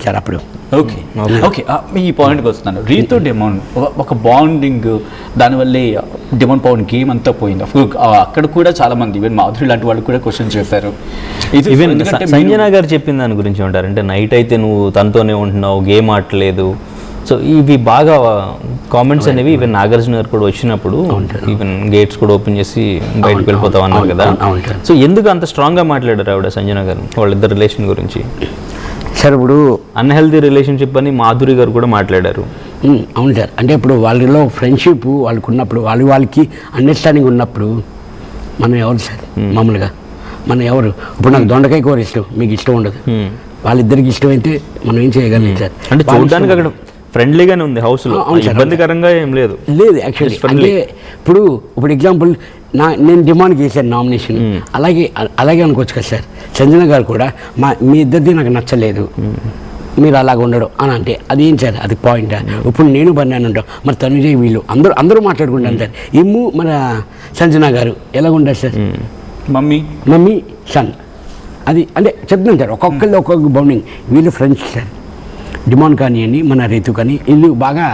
Sir అప్పుడు. Okay okay ఈ పాయింట్కి వస్తున్నాను. రీతు డెమోన్ ఒక బాండింగ్, దానివల్లే డెమోన్ పవన్ గేమ్ అంతా పోయింది. అక్కడ కూడా చాలా మంది ఈవెన్ మాధురి లాంటి వాళ్ళు కూడా క్వశ్చన్ చేశారు. ఈవెన్ సంజన గారు చెప్పిన దాని గురించి ఉంటారు, అంటే నైట్ అయితే నువ్వు తనతోనే ఉంటున్నావు, గేమ్ ఆడలేదు. సో ఇవి బాగా కామెంట్స్ అనేవి ఈవెన్ నాగార్జున గారు కూడా వచ్చినప్పుడు ఈవెన్ గేట్స్ కూడా ఓపెన్ చేసి బయటకు వెళ్ళిపోతావు అన్నారు కదా. సో ఎందుకు అంత స్ట్రాంగ్గా మాట్లాడారు ఆవిడ సంజన గారు వాళ్ళిద్దరు రిలేషన్ గురించి? సార్ ఇప్పుడు అన్హెల్దీ రిలేషన్షిప్ అని మాధురి గారు కూడా మాట్లాడారు. అవును సార్, అంటే ఇప్పుడు వాళ్ళలో ఫ్రెండ్షిప్ వాళ్ళకు ఉన్నప్పుడు, వాళ్ళకి అండర్స్టాండింగ్ ఉన్నప్పుడు మనం ఎవరు సార్ మామూలుగా మనం ఎవరు? ఇప్పుడు నాకు దొండకాయ కూర ఇష్టం, మీకు ఇష్టం ఉండదు, వాళ్ళిద్దరికి ఇష్టం అయితే మనం ఏం చేయగలం సార్? అంటే చూడడానికి అక్కడ ఫ్రెండ్లీగానే ఉంది హౌస్ లో, ఇబ్బందికరంగా ఏం లేదు. యాక్చువల్లీ అంటే ఇప్పుడు ఎగ్జాంపుల్ నేను డిమాండ్ చేశాను నామినేషన్, అలాగే అనుకోవచ్చు కదా సార్. సంజన గారు కూడా మీ ఇద్దరిది నాకు నచ్చలేదు, మీరు అలాగ ఉండడం అని అంటే అది ఏం సార్? అది పాయింట్. ఇప్పుడు నేను బన్నాను ఉంటాం, మరి తనుజయ్ వీళ్ళు అందరూ మాట్లాడుకుంటాను సార్. ఇమ్ము మన సంజన గారు ఎలాగుంటారు సార్? మమ్మీ సన్, అది అంటే చెప్తున్నాను సార్. ఒక్కొక్క బౌండింగ్. వీళ్ళు ఫ్రెండ్స్ సార్. డిమాండ్ కానివ్వండి, మన రీతు కానీ, వీళ్ళు బాగా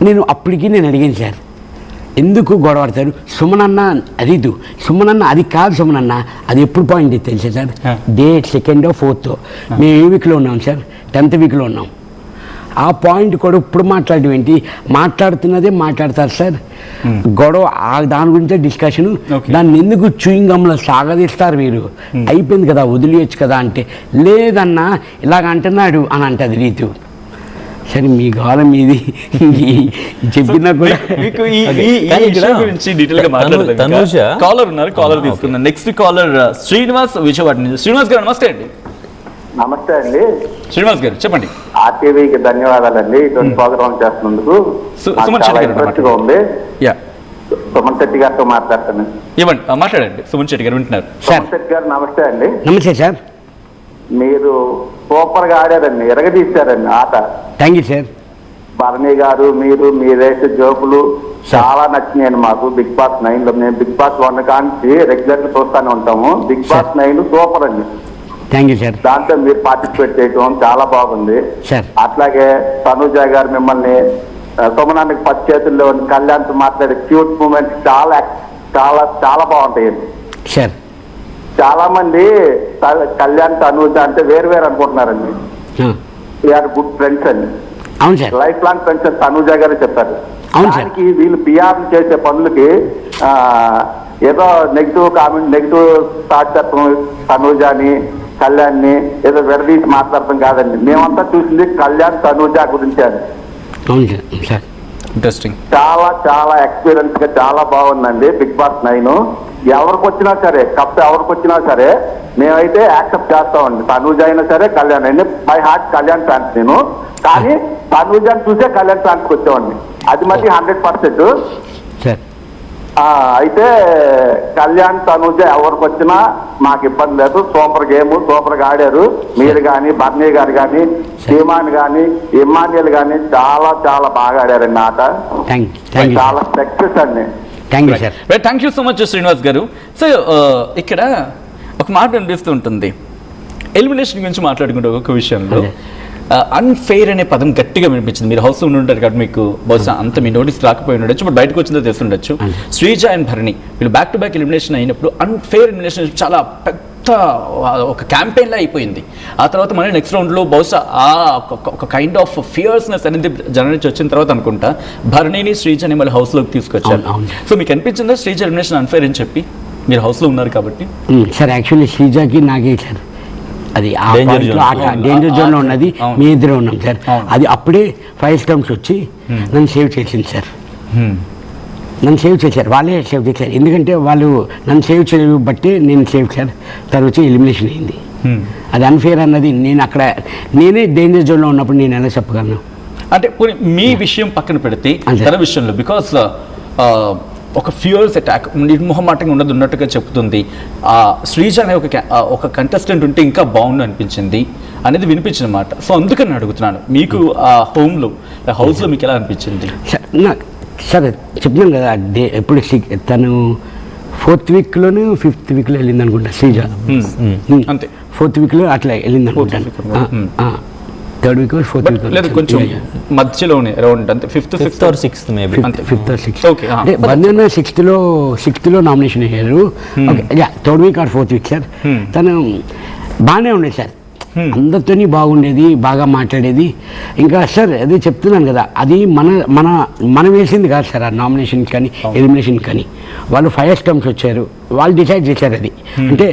నేను అడిగాను సార్, ఎందుకు గొడవడతారు సుమనన్న రీతు? సుమనన్న అది కాదు, సుమనన్న అది ఎప్పుడు పాయింట్ తెలుసా sir? Date 2nd or 4th మేము ఏ వీక్లో ఉన్నాం సార్? 10th వీక్లో ఉన్నాం. ఆ పాయింట్ కూడా ఇప్పుడు మాట్లాడడం ఏంటి? మాట్లాడతారు సార్. గొడవ దాని గురించే డిస్కషన్. దాన్ని ఎందుకు చూయింగ్ గమ్లో సాగదీస్తారు మీరు? అయిపోయింది కదా, వదిలేయచ్చు కదా అంటే, లేదన్నా ఇలాగ అంటున్నాడు అని అంటది రీతు. సరే మీ కాలం మీది చెప్పినా కూడా నెక్స్ట్ కాలర్ శ్రీనివాస్ విజయవాడ నుంచి. శ్రీనివాస్ గారు నమస్తే అండి. నమస్తే అండి. శ్రీనివాస్ గారు చెప్పండి. ఆర్టీవీకి ధన్యవాదాలండి ఇటువంటి ప్రోగ్రామ్ చేస్తున్నందుకు. సుమన్ శెట్టి గారితో మాట్లాడుతున్నాను. మాట్లాడండి. సుమన్ శెట్టి గారు వింటున్నారు. సుమన్ శెట్టి గారు నమస్తే అండి. నమస్తే సార్. మీరు సూపర్ గా ఆడారండి, ఎరగదీశారండి ఆట. Thank you sir. Bharani garu, me race జోకులు చాలా నచ్చినాయండి మాకు. బిగ్ బాస్ 9 లో మేము బిగ్ బాస్ 1 కాంచి రెగ్యులర్ గా చూస్తానే ఉంటాము. బిగ్ బాస్ 9 సూపర్ అండి. Thank you sir. దాంట్లో మీరు పార్టిసిపేట్ చేయడం చాలా బాగుంది. అట్లాగే తనుజ గారు మిమ్మల్ని సుమనానికి 10 చేతుల్లో కళ్యాణ్ మాట్లాడే క్యూట్ మూమెంట్స్ చాలా చాలా చాలా బాగుంటాయండి. చాలా మంది కళ్యాణ్ తనుజ అంటే వేరు అనుకుంటున్నారండి. వీఆర్ గుడ్ ఫ్రెండ్స్ అండి. అవును సార్, లైఫ్ లాంగ్ ఫ్రెండ్స్ అని తనుజ గారు చెప్పారు. దానికి వీళ్ళు పిఆర్ చేసే పనులకి ఏదో నెగిటివ్ కామెంట్, నెగిటివ్ థాట్ చెప్పడం తనుజని కళ్యాణ్ని ఏదో విడదీసి మాట్లాడటం కాదండి. మేమంతా చూసింది కళ్యాణ్ తనుజ గురించి అండి. ఇంట్రెస్టింగ్. చాలా చాలా ఎక్స్పీరియన్స్ గా చాలా బాగుందండి బిగ్ బాస్ 9. ఎవరికి వచ్చినా సరే, కప్ ఎవరికి వచ్చినా సరే మేమైతే యాక్సెప్ట్ చేస్తామండి. తనుజ అయినా సరే, కళ్యాణ్ అయినా. బై హార్ట్ కళ్యాణ్ ఫ్యాన్స్ నేను, కానీ తనుజని చూసే కళ్యాణ్ ఫ్యాన్స్కి వచ్చామండి. అది మళ్ళీ 100%. అయితే కళ్యాణ్ తనుజ ఎవరికి వచ్చినా మాకు ఇబ్బంది లేదు. సూపర్ గేమ్, సూపర్ గా ఆడారు. మీరు కానీ, బర్నీ గారు కానీ, సీమాన్ కానీ, ఇమ్మాన్యుల్ కానీ చాలా చాలా బాగా ఆడారండి ఆట. చాలా సక్సెస్ అండి. Thank you so much Srinivas గారు. సో ఇక్కడ ఒక మాట అనిపిస్తూ ఉంటుంది, ఎలిమినేషన్ గురించి మాట్లాడుకుంటే ఒక విషయంలో అన్ఫెయిర్ అనే పదం గట్టిగా వినిపించింది. మీరు హౌస్ ఉండి ఉంటారు కాబట్టి మీకు బహుశా అంత మీ నోటీస్ రాకపోయి ఉండొచ్చు, బట్ బయటకు వచ్చిందో తెలుసుండొచ్చు. శ్రీజ అండ్ భరణి వీళ్ళు బ్యాక్ టు బ్యాక్ ఎలిమినేషన్ అయినప్పుడు అన్ఫెయిర్ ఎలిమినేషన్ చాలా పెద్ద ఒక క్యాంపెయిన్లా అయిపోయింది. ఆ తర్వాత మళ్ళీ నెక్స్ట్ రౌండ్లో బహుశా ఒక కైండ్ ఆఫ్ ఫియర్స్నెస్ అనేది జనం నుంచి వచ్చిన తర్వాత అనుకుంటా భరణిని శ్రీజని మళ్ళీ హౌస్లోకి తీసుకొచ్చారు. సో మీకు అనిపించిందా శ్రీజ ఎలిమినేషన్ అన్ఫెయిర్ అని చెప్పి? మీరు హౌస్లో ఉన్నారు కాబట్టి. సార్ యాక్చువల్లీ శ్రీజకి నాకే సార్ అది డేంజర్ జోన్లో ఉన్నది, మీ ఇద్దరే ఉన్నాం సార్. అది అప్పుడే 5 స్టంప్స్ వచ్చి నన్ను సేవ్ చేసింది సార్. నన్ను సేవ్ చేశారు, వాళ్ళే సేవ్ చేశారు. ఎందుకంటే వాళ్ళు నన్ను సేవ్ చేయబట్టి నేను సేవ్ సార్. తను వచ్చి ఎలిమినేషన్ అయింది. అది అన్ఫేర్ అన్నది నేనే డేంజర్ జోన్లో ఉన్నప్పుడు నేను ఎలా చెప్పగలను? అంటే మీ విషయం పక్కన పెడితే తన విషయంలో, బికాస్ ఒక ఫ్యూయర్స్ అటాక్ నిర్మోహమాటంగా ఉన్నట్టుగా చెప్తుంది. శ్రీజ అనే ఒక కంటెస్టెంట్ ఉంటే ఇంకా బాగుండు అనిపించింది అనేది వినిపించిన మాట. సో అందుకని అడుగుతున్నాను, మీకు ఆ హౌస్లో మీకు ఎలా అనిపించింది? సరే చెప్తున్నాను కదా, ఎప్పుడు తను 4th వీక్లోనే 5th వీక్లో వెళ్ళింది అనుకుంటా శ్రీజ. అంతే 4th వీక్లో అట్లా వెళ్ళింది అనుకుంటాను. థర్డ్ వీక్ ఫోర్త్ వీక్ లేదు కొంచెం మధ్యలోనే అరౌండ్ అంతే fifth fifth or sixth maybe అంతే. ఫిఫ్త్ ఆర్ సిక్స్త్ Okay, అంటే బంధన సిక్స్త్లో నామినేషన్ అయ్యారు. Okay third week or fourth week sir. తను బాగానే ఉండేది సార్, అందరితోని బాగుండేది, బాగా మాట్లాడేది. ఇంకా సార్ అదే చెప్తున్నాను కదా, అది మనం వేసింది కాదు సార్ ఆ నామినేషన్ కానీ ఎలిమినేషన్ కానీ. వాళ్ళు 5 టర్మ్స్ వచ్చారు, వాళ్ళు డిసైడ్ చేశారు అది. అంటే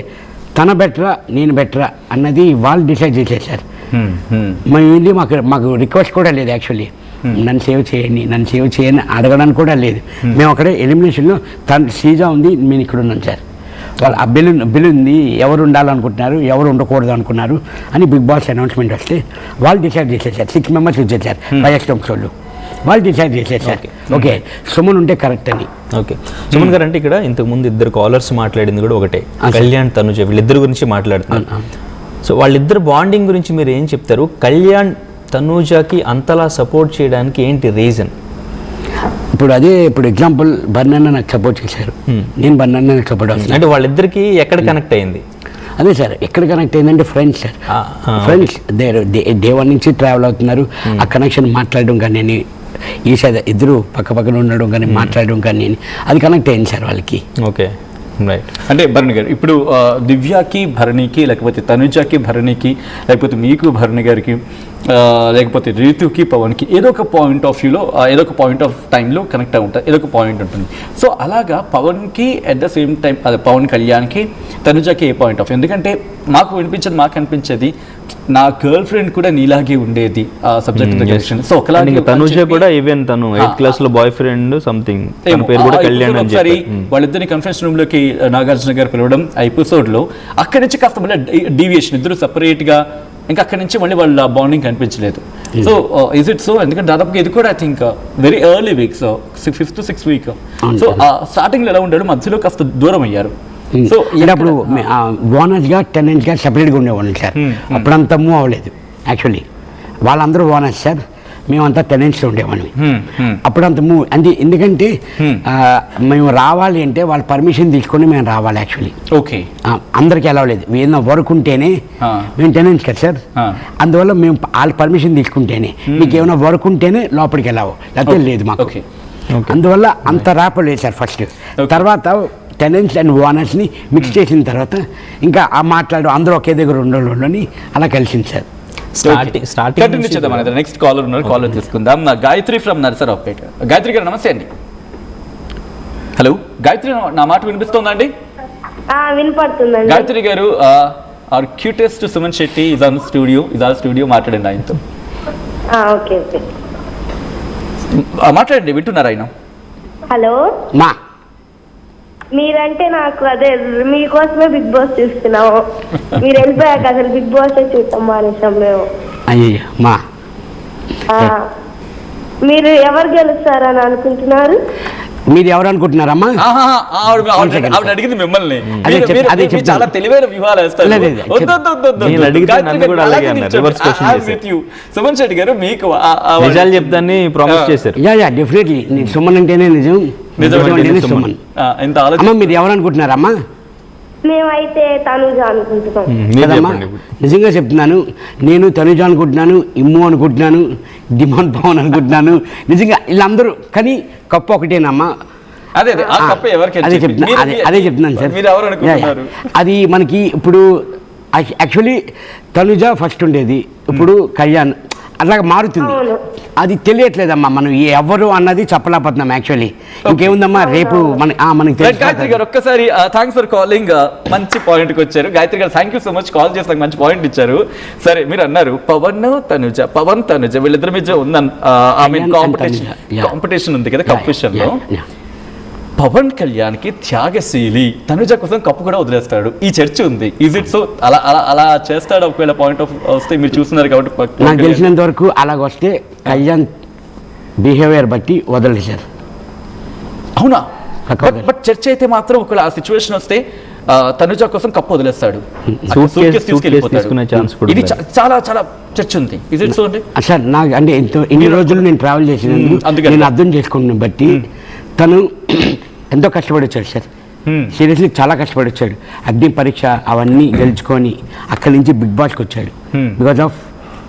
తన బెటరా నేను బెటరా అన్నది వాళ్ళు డిసైడ్ చేశారు సార్. మేము ఏంటి మాకు రిక్వెస్ట్ కూడా లేదు యాక్చువల్లీ, నన్ను సేవ్ చేయని అడగడానికి కూడా లేదు. మేము అక్కడే ఎలిమినేషన్లో తను శ్రీజ ఉంది, నేను ఇక్కడ ఉన్నాను సార్. వాళ్ళు ఆ బిల్ ఉంది, ఎవరు ఉండాలనుకుంటున్నారు ఎవరు ఉండకూడదు అనుకున్నారు అని బిగ్ బాస్ అనౌన్స్మెంట్ వస్తే వాళ్ళు డిసైడ్ చేసేసారు. 6 మెంబర్స్ వచ్చేసారు 5 టర్మ్స్ వాళ్ళు డిసైడ్ చేసేసారు. ఓకే సుమన్ ఉంటే కరెక్ట్ అని. ఓకే సుమన్ గారు, అంటే ఇక్కడ ఇంతకుముందు 2 కాలర్స్ మాట్లాడింది కూడా ఒకటే, కళ్యాణ్ తనుజ వీళ్ళిద్దరి గురించి మాట్లాడుతున్నారు. సో వాళ్ళిద్దరు బాండింగ్ గురించి మీరు ఏం చెప్తారు? కళ్యాణ్ తనుజకి అంతలా సపోర్ట్ చేయడానికి ఏంటి రీజన్? ఇప్పుడు ఎగ్జాంపుల్ బర్నన్న నాకు సపోర్ట్ చేశారు, నేను బర్నన్న నాకు సపోర్ట్ అవుతుంది. అంటే వాళ్ళిద్దరికి ఎక్కడ కనెక్ట్ అయింది? అదే సార్, ఎక్కడ కనెక్ట్ అయిందంటే ఫ్రెండ్స్ సార్. ఫ్రెండ్స్ డే 1 నుంచి ట్రావెల్ అవుతున్నారు. ఆ కనెక్షన్ మాట్లాడడం కానీ ఈ సైడ్ ఇద్దరు పక్కన ఉండడం కానీ మాట్లాడడం కానీ అది కనెక్ట్ అయింది సార్ వాళ్ళకి. Okay right. అంటే భరణి గారు ఇప్పుడు దివ్యాకి భరణికి, లేకపోతే తనుజకి భరణికి, లేకపోతే మీకు భరణి గారికి, లేకపోతే రీతుకి పవన్కి ఏదో ఒక పాయింట్ ఆఫ్ వ్యూలో ఏదో ఒక పాయింట్ ఆఫ్ టైంలో కనెక్ట్ అయి ఉంటుంది, ఏదో ఒక పాయింట్ ఉంటుంది. సో అలాగా పవన్కి అట్ ద సేమ్ టైం అదే పవన్ కళ్యాణ్కి తనుజకి ఏ పాయింట్ ఆఫ్, ఎందుకంటే మాకు అనిపించేది నా గర్ల్ ఫ్రెండ్ కూడా నీలాగే ఉండేది ఆ సబ్జెక్ట్. సో ఒకలాగే తనుజ కూడా ఈవెన్ తను 8th క్లాస్ లో బాయ్ ఫ్రెండ్ సంథింగ్ పేరు కూడా కళ్యాణ్ అని చెప్పి వాళ్ళిద్దరిని కాన్ఫరెన్స్ రూమ్ లోకి నాగార్జున గారు పిలవడం ఆ ఎపిసోడ్ లో, అక్కడి నుంచి కాస్త మళ్ళీ డీవియేషన్, ఇద్దరు సెపరేట్ గా, ఇంకా అక్కడి నుంచి మళ్ళీ వాళ్ళ బాండింగ్ కనిపించలేదు. So is it so? ఎందుకంటే దాదాపుగా ఇది కూడా I think very early week, so 5th to 6th week. So starting లో ఎలా ఉండాడు, మధ్యలో కాస్త దూరం అయ్యారు. సో అప్పుడు బోనస్గా 10 ఇంచ్గా సపరేట్గా ఉండేవాళ్ళం సార్. అప్పుడంతా మూవ్ అవ్వలేదు యాక్చువల్లీ, వాళ్ళందరూ బోనస్ సార్, మేమంతా 10 ఇంచ్లో ఉండేవాళ్ళం. అప్పుడంత మూవ్ అంటే ఎందుకంటే మేము రావాలి అంటే వాళ్ళ పర్మిషన్ తీసుకొని మేము రావాలి యాక్చువల్లీ. ఓకే అందరికీ అలవలేదు, ఏదైనా వర్క్ ఉంటేనే మేము 10 ఇంచ్ కదా సార్. అందువల్ల మేము వాళ్ళ పర్మిషన్ తీసుకుంటేనే, మీకు ఏమైనా వర్క్ ఉంటేనే లోపలికి వెళ్ళావు, లేకపోతే లేదు మాకు. అందువల్ల అంత రాపలేదు సార్ ఫస్ట్. తర్వాత టెనెంట్స్ అండ్ ఓనర్స్ని మిక్స్ చేసిన తర్వాత ఇంకా ఆ మాట్లాడు అందరూ ఒకే దగ్గర ఉండని అలా కలిసింది సార్. స్టార్టింగ్ నెక్స్ట్ కాలర్ ఉన్నారు, కాలర్ తీసుకుందాం. గాయత్రి ఫ్రమ్ నర్సరావుపేట. గాయత్రి గారు నమస్తే అండి. హలో గాయత్రి, నా మాట వినిపిస్తుందా అండి? వినపడుతుందండి. గాయత్రి గారు are cutest Suman Shetty is on studio మాట్లాడండి ఆయనతో. ఓకే ఓకే మాట్లాడండి, వింటున్నారు ఆయన. హలో మా మీరంటే నాకు అదే మీకోసమే బిగ్ బాస్ చూస్తున్నాము. మీరు వెళ్ళిపోయాక అసలు బిగ్ బాస్ చూస్తాం మానేసాం మేము. అయ్యో మా మీరు ఎవరు గెలుస్తారని అనుకుంటున్నారు? మీరు ఎవరు అనుకుంటున్నారమ్మా? ఆవిడ అడిగింది మిమ్మల్ని. అదే చాలా తెలివైన వ్యూహాలు వేస్తారు. సుమన్ శెట్టి గారు మీకు నిజాలు చెప్తాన్ని ప్రామిస్ చేశారు. యా డెఫినెట్లీ సుమన్ అంటేనే నిజం, సుమన్. అమ్మా మీరు ఎవరు అనుకుంటున్నారమ్మా? మేమైతే తనుజ అనుకుంటున్నాం. నిజంగా చెప్తున్నాను, నేను తనుజ అనుకుంటున్నాను, ఇమ్ము అనుకుంటున్నాను, డిమాండ్ పవన్ అనుకుంటున్నాను. నిజంగా వీళ్ళందరూ కానీ కప్పు ఒకటేనమ్మా. అదే చెప్తున్నాను సార్. అది మనకి ఇప్పుడు యాక్చువల్లీ తనుజ ఫస్ట్ ఉండేది, ఇప్పుడు కళ్యాణ్ అట్లాగా మారుతుంది. అది తెలియట్లేదమ్మా, మనం ఎవరు అన్నది చెప్పలేకపోతున్నాం యాక్చువల్లీ. ఇంకేముందమ్మా రేపు మనకి గాయత్రి గారు ఒక్కసారి థ్యాంక్స్ ఫర్ కాలింగ్. మంచి పాయింట్కి వచ్చారు గాయత్రి గారు, thank you so much call చేసి మంచి పాయింట్ ఇచ్చారు. సరే మీరు అన్నారు పవన్ తనుజ వీళ్ళిద్దరి మీద ఉంది కాంపిటీషన్ ఉంది కదా కంపిటీషన్ లో. పవన్ కళ్యాణ్కి త్యాగశీలి, తనుజ కోసం కప్పు కూడా వదిలేస్తాడు, ఈ చర్చ ఉంది. Is it so? అలా చేస్తాడు ఒకవేళ పాయింట్ ఆఫ్ వస్తే? మీరు చూస్తున్నారు కాబట్టి నాకు తెలిసినంత వరకు అలాగ వస్తే కళ్యాణ్ బిహేవియర్ బట్టి వదిలేశారు. అవునా? బట్ చర్చ అయితే మాత్రం ఒకవేళ ఆ సిచ్యువేషన్ వస్తే తనుజ కోసం కప్పు వదిలేస్తాడు, ఇది చాలా చాలా చర్చ ఉంది. ఇస్ ఇట్ సో అండి? సార్ నాకు అంటే ఇన్ని రోజులు నేను ట్రావెల్ చేసినందుకు నేను అర్థం చేసుకున్నాను బట్టి తను ఎంతో కష్టపడి వచ్చాడు సార్. సీరియస్లీ చాలా కష్టపడి వచ్చాడు. అగ్ని పరీక్ష అవన్నీ గెలుచుకొని అక్కడి నుంచి బిగ్ బాస్కి వచ్చాడు బికాజ్ ఆఫ్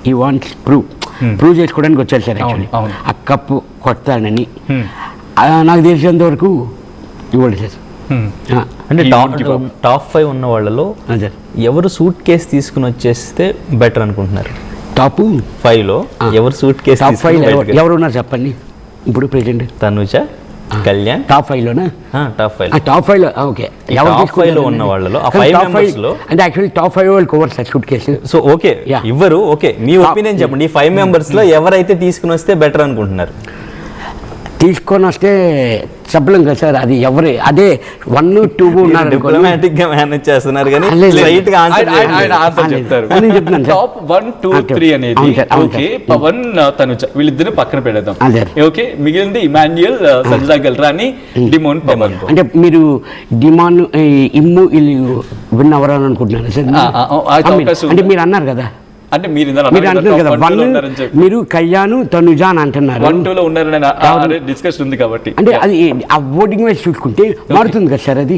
ఈ వాంట్స్ ప్రూవ్ చేసుకోవడానికి వచ్చారు సార్ యాక్చువల్లీ అవును. ఆ కప్పు కొడతానని Hmm. నాకు తెలిసినంత వరకు ఇవ్వండి సార్ అంటే You won't give up. Top 5 ఉన్న వాళ్ళలో సార్ ఎవరు సూట్ కేసు తీసుకుని వచ్చేస్తే బెటర్ అనుకుంటున్నారు? టాప్ 5లో ఎవరు సూట్ కేసు టాప్ 5 ఎవరు ఉన్నారు చెప్పండి ఇప్పుడు ప్రెసెంట్ తనుజ, కళ్యాణ్, టాప్ 5లోనా టాప్ 5 టాప్ 5లో ఓకే ఎవరు top తీసుకుంటారు 5 లో ఉన్న వాళ్ళలో, ఆ కానీ 5 top members లో అంటే యాక్చువల్లీ టాప్ 5 వాళ్ళకి over sir suit case so okay Yeah. ఇవ్వరు. ఓకే మీ Top- ఒపీనియన్ చెప్పండి. ఈ 5 మెంబర్స్ లో ఎవరైతే తీసుకుని వస్తే బెటర్ అనుకుంటున్నారు? తీసుకొని వస్తే చెప్పలేం కదా సార్ అది ఎవరు అదే 1, 2 ఉన్నారు అనుకోండి. డిప్లొమాటిక్ గా మేనేజ్ చేస్తున్నారు కానీ లేదు, లేదు. స్ట్రైట్ గా ఆన్సర్ ఆయన ఆన్సర్ లేదు. చెప్తారు. నేను చెప్తున్నాను సార్. టాప్ 1, 2, 3 అనేది అవును సార్, అవును ఓకే సార్. పవన్ తనుజ వీళ్ళిద్దరు పక్కన పెడదాం. అదే. ఓకే మిగిలింది ఇమాన్యుయల్, సంజనా గల్రాని, డిమోన్ పవన్. అంటే మీరు డిమాండ్ ఇమ్ము వీళ్ళు విన్ అవ్వరని అనుకుంటున్నారు సార్ అయితే అవకాశం అంటే ఉంది. మీరు అన్నారు కదా అంటే మీరు ఇందాక మీరు అంటున్నారు కదా top 1, 2 లో 1 ఉన్నారని చెప్పి మీరు కళ్యాణ్ తనుజ అని అంటున్నారు 1, 2 లో ఉన్నారని డిస్కషన్ ఉంది కాబట్టి అంటే అది ఆ ఓటింగ్ వైజ్ చూసుకుంటే మారుతుంది కదా సార్ అది